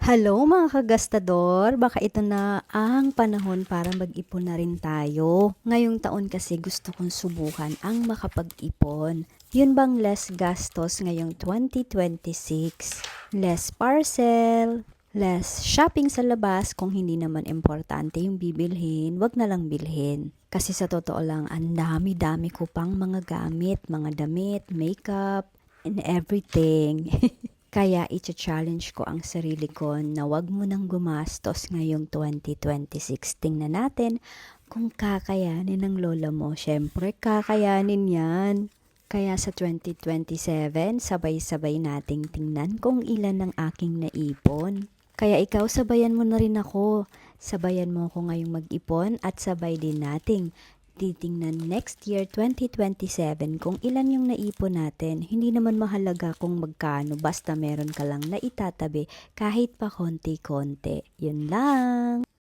Hello mga kagastador, baka ito na ang panahon para mag-ipon na rin tayo. Ngayong taon kasi gusto kong subukan ang makapag-ipon. Yun bang less gastos ngayong 2026? Less parcel, less shopping sa labas kung hindi naman importante yung bibilhin, wag na lang bilhin. Kasi sa totoo lang, ang dami-dami ko pang mga gamit, mga damit, makeup, and everything. Kaya i-challenge ko ang sarili ko na wag mo nang gumastos ngayong 2026. Tingnan natin kung kakayanin ng lola mo. Syempre, kakayanin yan. Kaya sa 2027, sabay-sabay nating tingnan kung ilan ang aking naipon. Kaya ikaw, sabayan mo na rin ako. Sabayan mo ako ngayong mag-ipon at sabay din nating titingnan next year 2027 kung ilan yung naipon natin. Hindi naman mahalaga kung magkano, basta meron ka lang na itatabi kahit pa konti-konti. Yun lang.